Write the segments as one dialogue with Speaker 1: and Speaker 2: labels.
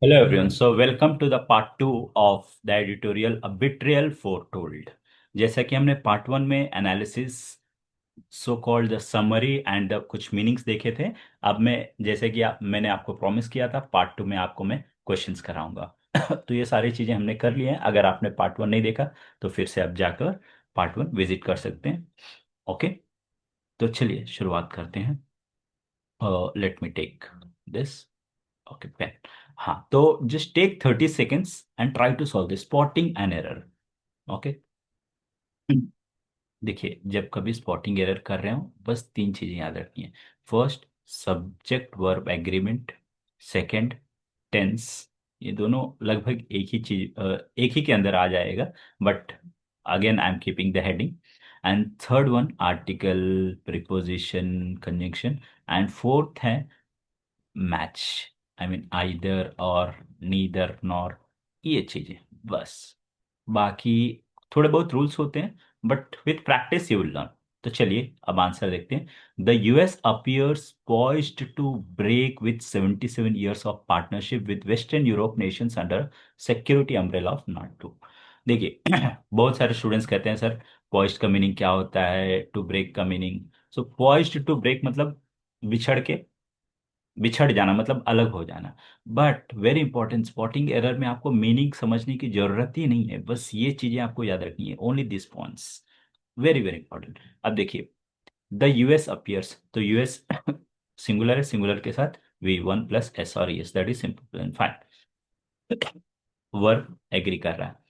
Speaker 1: Hello everyone. So welcome to the part 2 of the editorial A Betrayal Foretold. जैसा कि हमने part 1 में analysis so called the summary and कुछ meanings देखे थे। अब मैं जैसे कि मैंने आपको प्रॉमिस किया था पार्ट 2 में आपको मैं क्वेश्चंस कराऊंगा। तो ये सारी चीजें हमने कर ली हैं। अगर आपने पार्ट 1 नहीं देखा तो फिर से आप जाकर पार्ट 1 विजिट कर सकते हैं। ओके, तो चलिए शुरुआत करते हैं। Let me take this. Okay pen. हाँ, तो just take 30 seconds and try to solve this spotting an error. Okay, देखिए जब कभी स्पॉटिंग एरर कर रहे हो बस तीन चीजें याद रखनी है। First, subject verb agreement. Second, tense. ये दोनों लगभग एक ही चीज एक ही के अंदर आ जाएगा, but again I am keeping the heading. And third one, article, preposition, conjunction. And fourth है मैच। आई मीन आइदर और नीदर नॉर, ये चीजें बस। बाकी थोड़े बहुत रूल्स होते हैं, but with practice you will learn. तो चलिए अब आंसर देखते हैं। The US appears poised to break with 77 years of partnership with western Europe nations under security umbrella of NATO. देखिए बहुत सारे स्टूडेंट्स कहते हैं सर poised का मीनिंग क्या होता है, टू ब्रेक का meaning. So poised to break मतलब बिछड़ के, बिछड़ जाना मतलब अलग हो जाना। But very important, spotting error में आपको मीनिंग समझने की जरूरत ही नहीं है, बस ये चीजें आपको याद रखनी है, only this points. Very very important. अब देखिए, द यूएस अपीयर्स, तो यूएस सिंगुलर है, सिंगुलर के साथ वी वन प्लस एस और S, that is simple and fine. Verb agree कर रहा है।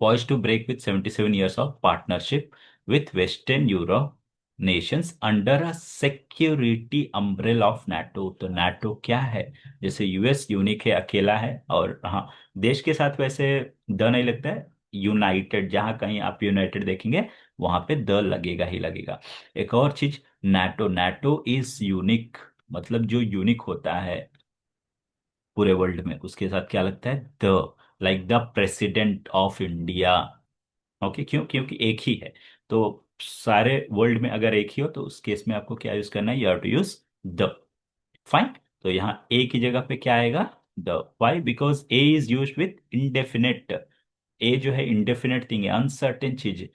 Speaker 1: poised to break with 77 years of partnership with Western Europe nations under a security umbrella of NATO। तो NATO क्या है? जैसे यूएस यूनिक है, अकेला है, और हाँ, देश के साथ वैसे द नहीं लगता है, यूनाइटेड, जहां कहीं आप यूनाइटेड देखेंगे वहां पे द लगेगा ही लगेगा। एक और चीज, NATO, NATO इज यूनिक, मतलब जो यूनिक होता है पूरे वर्ल्ड में उसके साथ क्या लगता है, the. Like the president of India. Okay, क्यों? क्योंकि एक ही है। तो सारे वर्ल्ड में अगर एक ही हो तो उस केस में आपको क्या यूज करना है, you have to use the. Fine. तो यहाँ ए की जगह पे क्या आएगा, the. Why? Because a is use with indefinite. A जो है इंडेफिनेट थिंग है, अनसर्टेन चीज,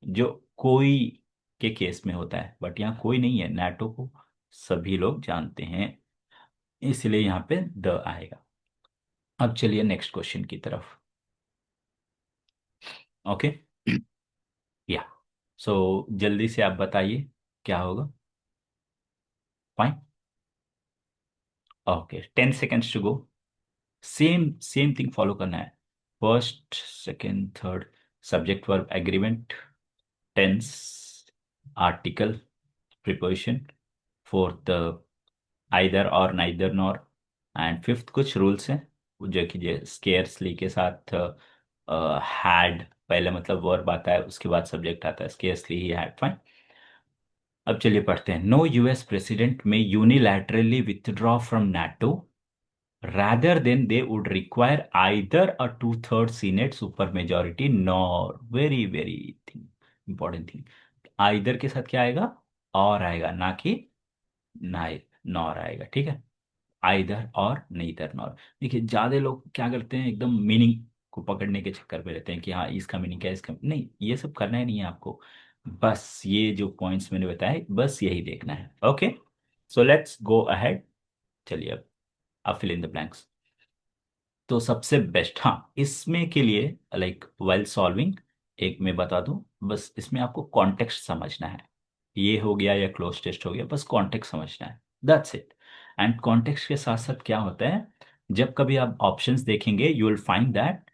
Speaker 1: जो कोई के केस में होता है, बट यहाँ कोई नहीं है, नाटो को सभी लोग जानते हैं, इसलिए यहाँ पे द आएगा। अब चलिए नेक्स्ट क्वेश्चन की तरफ। ओके, या, सो जल्दी से आप बताइए क्या होगा। Fine. Okay, 10 seconds to go. Same same thing follow करना है। First, second, third, subject verb agreement, tense, article, preposition, fourth either और नाइदर नॉर, एंड फिफ्थ कुछ रूल्स हैं जो कि स्केर्सली के साथ हैड पहले मतलब वर्ब आता है, उसके बाद सब्जेक्ट आता है, स्केर्सली ही हैड। फाइन। अब चलिए पढ़ते हैं। नो यूएस प्रेसिडेंट में unilaterally withdraw from NATO rather than they would require either a two-third Senate supermajority nor, very very thing, important thing, either के साथ क्या आएगा, और आएगा, ना कि नाइ नॉर आएगा, ठीक है। आइदर और neither नॉर। देखिए ज्यादा लोग क्या करते हैं, एकदम मीनिंग को पकड़ने के चक्कर में रहते हैं कि हाँ इसका मीनिंग क्या है, इसका नहीं, ये सब करना ही नहीं है आपको। बस ये जो पॉइंट्स मैंने बताए बस यही देखना है। Okay, so let's go ahead. चलिए अब फिल इन द ब्लैंक्स। तो सबसे बेस्ट, हाँ, इसमें के लिए लाइक वाइल सॉल्विंग, एक मैं बता दूं, बस इसमें आपको कॉन्टेक्स्ट समझना है। ये हो गया या क्लोज टेस्ट हो गया, बस कॉन्टेक्स्ट समझना है, दैट्स इट। एंड कॉन्टेक्स्ट के साथ साथ क्या होता है, जब कभी आप ऑप्शंस देखेंगे यू विल फाइंड दैट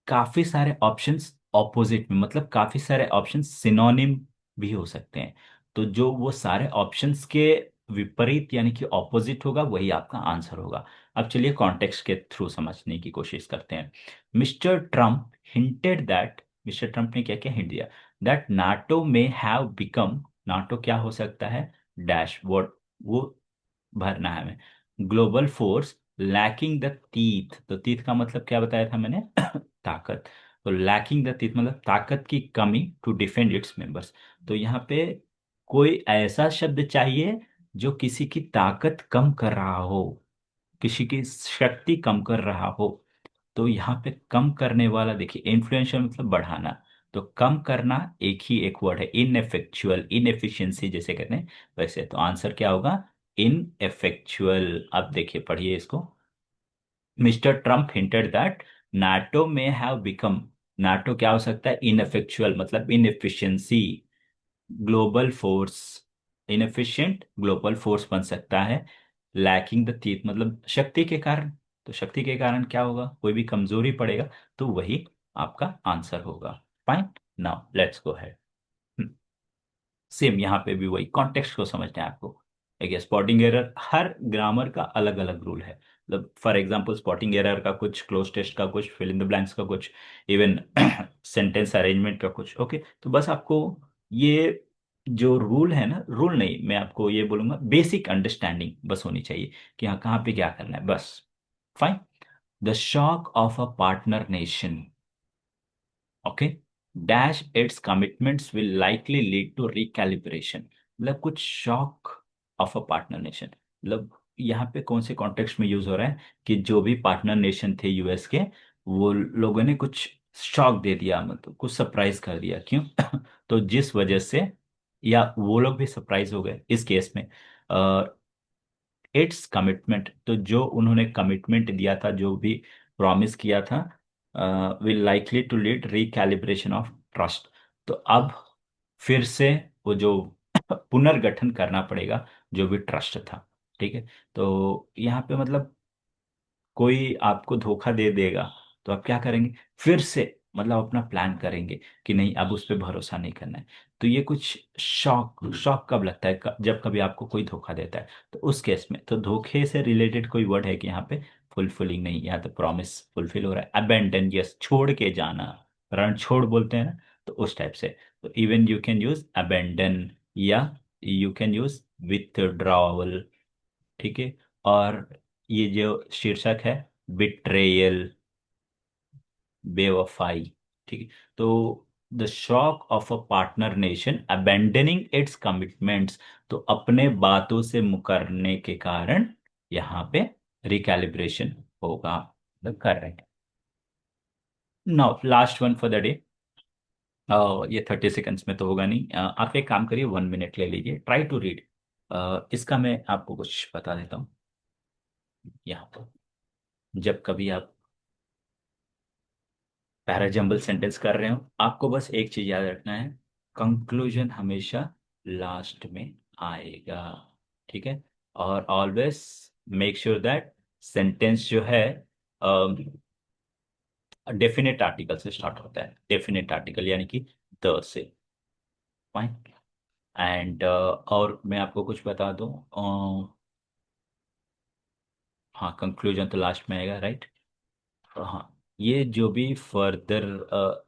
Speaker 1: काफी सारे ऑप्शंस ऑपोजिट में, मतलब काफी सारे ऑप्शंस सिनोनिम भी हो सकते हैं। तो जो वो सारे ऑप्शंस के विपरीत यानी कि ऑपोजिट होगा वही आपका आंसर होगा। अब चलिए कॉन्टेक्स्ट के थ्रू समझने की कोशिश करते हैं। Mister Trump hinted that, mister Trump ने क्या क्या हिंट दिया, दैट नाटो में हैव बिकम, नाटो क्या हो सकता है, डैशबोर्ड, वो भरना है हमें, global force lacking the teeth. तो टीथ का मतलब क्या बताया था मैंने, ताकत। तो लैकिंग द टीथ मतलब ताकत की कमी, टू डिफेंड इट्स मेंबर्स। तो यहाँ पे कोई ऐसा शब्द चाहिए जो किसी की ताकत कम कर रहा हो, किसी की शक्ति कम कर रहा हो, तो यहाँ पे कम करने वाला देखिए, इन्फ्लुएंशियल मतलब बढ़ाना, तो कम करना एक ही एक वर्ड है, इनएफेक्चुअल, इनएफिशिएंसी जैसे कहते हैं वैसे। तो आंसर क्या होगा? इनएफेक्चुअल। अब देखिए, पढ़िए इसको। Mister Trump hinted that NATO में हैव बिकम, नाटो क्या हो सकता है? इनएफेक्चुअल मतलब inefficiency global force, inefficient global force बन सकता है। लैकिंग द टीथ मतलब शक्ति के कारण, तो शक्ति के कारण क्या होगा? कोई भी कमजोरी पड़ेगा, तो वही आपका आंसर होगा। फाइन, नाउ लेट्स गो है। सेम यहाँ पे भी वही कॉन्टेक्स्ट को समझना है आपको। एक स्पॉटिंग एरर, हर ग्रामर का अलग अलग रूल है। मतलब फॉर एग्जांपल स्पॉटिंग एरर का कुछ, क्लोज टेस्ट का कुछ, फिल इन द ब्लैंक्स का कुछ, इवन सेंटेंस अरेंजमेंट का कुछ। ओके, तो बस आपको ये जो रूल है ना, रूल नहीं, मैं आपको ये बोलूंगा बेसिक अंडरस्टैंडिंग बस होनी चाहिए कि हाँ कहाँ पे क्या करना है बस। Fine. The shock of a partner nation, okay, dash its commitments will likely lead to recalibration. मतलब कुछ shock of a partner nation, मतलब यहाँ पे कौन से कॉन्टेक्स्ट में यूज हो रहा है कि जो भी पार्टनर नेशन थे यूएस के, वो लोगों ने कुछ शॉक दे दिया, मतलब कुछ सरप्राइज कर दिया। क्यों? तो जिस वजह से, या वो लोग भी सरप्राइज हो गए इस केस में। इट्स कमिटमेंट, तो जो उन्होंने कमिटमेंट दिया था, जो भी प्रॉमिस किया था, will likely to lead recalibration of trust. तो अब फिर से वो जो पुनर्गठन करना पड़ेगा जो भी ट्रस्ट था। ठीक है, तो यहाँ पे मतलब कोई आपको धोखा दे देगा, तो आप क्या करेंगे? फिर से मतलब अपना प्लान करेंगे कि नहीं अब उस पर भरोसा नहीं करना है। तो ये कुछ शॉक, शॉक कब लगता है? जब कभी आपको कोई धोखा देता है, तो उस केस में तो धोखे से रिलेटेड कोई वर्ड है कि यहाँ पे? फुलफिलिंग नहीं, यहाँ तो प्रॉमिस फुलफिल हो रहा है। अबेंडन, यस, छोड़ के जाना, रण छोड़ बोलते हैं ना, तो उस टाइप से। तो even you can use abandon, या यू कैन यूज विथड्रॉवल। ठीक है, और ये जो शीर्षक है, बिट्रेयल, बेवफाई। ठीक है, तो the shock of a partner nation abandoning it's commitments, तो अपने बातों से मुकरने के कारण यहाँ पे रिकैलिब्रेशन होगा, मतलब कर रहे हैं। Now last one for the day. ये 30 सेकेंड्स में तो होगा नहीं। आप एक काम करिए, 1 मिनट ले लीजिए, ट्राई टू रीड। इसका मैं आपको कुछ बता देता हूँ। यहाँ पर जब कभी आप पैराजंबल सेंटेंस कर रहे हो, आपको बस एक चीज याद रखना है, कंक्लूजन हमेशा लास्ट में आएगा। ठीक है, और always make sure that sentence जो है डेफिनेट आर्टिकल से स्टार्ट होता है, डेफिनेट आर्टिकल यानी कि द से। फाइन। एंड और मैं आपको कुछ बता दूं, हाँ कंक्लूजन तो लास्ट में आएगा, राइट। हाँ, ये जो भी फर्दर,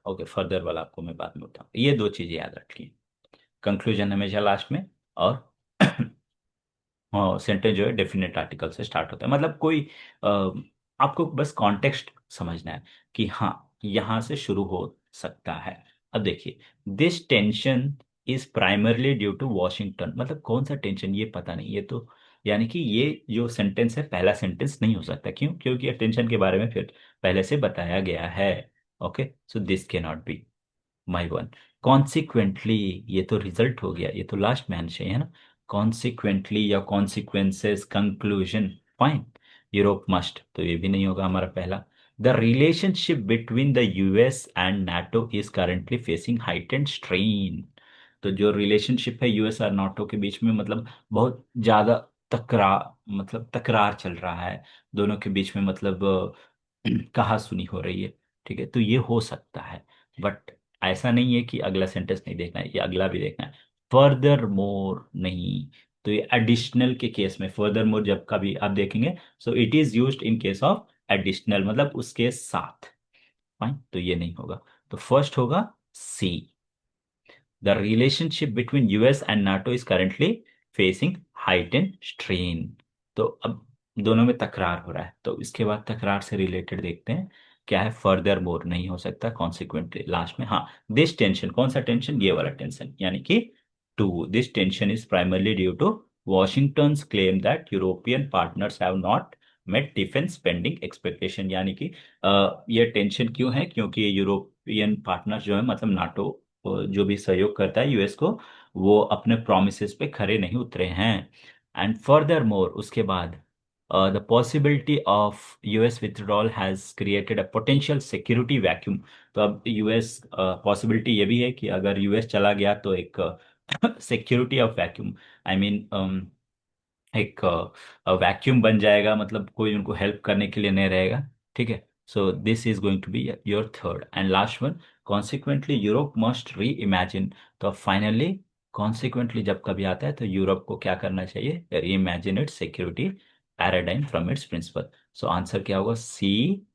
Speaker 1: ओके फर्दर वाला आपको मैं बाद में बताऊँ, ये दो चीजें याद रखिए, कंक्लूजन हमेशा लास्ट में, और हाँ सेंटेंस जो है डेफिनेट आर्टिकल से स्टार्ट होता है। मतलब कोई अ, आपको बस कॉन्टेक्स्ट समझना है कि हाँ यहाँ से शुरू हो सकता है। अब देखिए, this tension is primarily due to Washington, मतलब कौन सा टेंशन ये पता नहीं, ये तो यानी कि ये जो सेंटेंस है पहला सेंटेंस नहीं हो सकता। क्यों? क्योंकि ये टेंशन के बारे में फिर पहले से बताया गया है। ओके, सो दिस के not be my one. Consequently, ये तो रिजल्ट हो गया, ये तो लास्ट में आना चाहिए है ना। कॉन्सिक्वेंटली या consequences, conclusion. Fine. Europe must, तो ये भी नहीं होगा हमारा पहला। The relationship between the US and NATO is currently facing heightened strain, तो जो रिलेशनशिप है यूएस और नाटो के बीच में, मतलब बहुत ज्यादा तकरार, मतलब तकरार चल रहा है दोनों के बीच में, मतलब कहा सुनी हो रही है। ठीक है, तो ये हो सकता है, बट ऐसा नहीं है कि अगला सेंटेंस नहीं देखना है, ये अगला भी देखना है। फर्दर मोर नहीं, तो ये एडिशनल के केस में फर्दर मोर जब कभी आप देखेंगे, so it is used in case of additional, मतलब उसके साथ। फाइन, तो ये नहीं होगा, तो फर्स्ट होगा C. The relationship between US and NATO is currently facing heightened strain, तो अब दोनों में तकरार हो रहा है, तो इसके बाद तकरार से रिलेटेड देखते हैं क्या है। फर्दर मोर नहीं हो सकता, कॉन्सिक्वेंटली लास्ट में। हाँ, दिस टेंशन, कौन सा टेंशन? ये वाला टेंशन, यानी कि two, this tension is primarily due to Washington's claim that European partners have not met defense spending expectation, यानी कि ये टेंशन क्यों है, क्योंकि यूरोपियन पार्टनर जो है मतलब नाटो जो भी सहयोग करता है यूएस को, वो अपने प्रोमिसेस पे खरे नहीं उतरे हैं। एंड फर्दर मोर उसके बाद the possibility of US withdrawal has created a potential security vacuum. तो अब यूएस पॉसिबिलिटी ये भी है कि अगर यूएस चला गया तो एक security of vacuum, I mean एक वैक्यूम बन जाएगा, मतलब कोई उनको हेल्प करने के लिए नहीं रहेगा। ठीक है। So this is going to be your third and last one. Consequently Europe must reimagine. तो फाइनली कॉन्सिक्वेंटली जब कभी आता है तो यूरोप को क्या करना चाहिए, reimagine its security paradigm from its principal. So answer क्या होगा, CADB।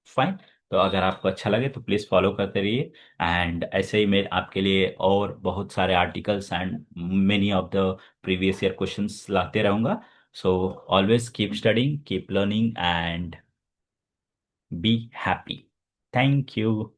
Speaker 1: फाइन। तो अगर आपको अच्छा लगे तो प्लीज़ फॉलो करते रहिए, एंड ऐसे ही मैं आपके लिए और बहुत सारे articles and many of the previous year questions लाते रहूंगा। So always keep studying, keep learning and be happy. Thank you.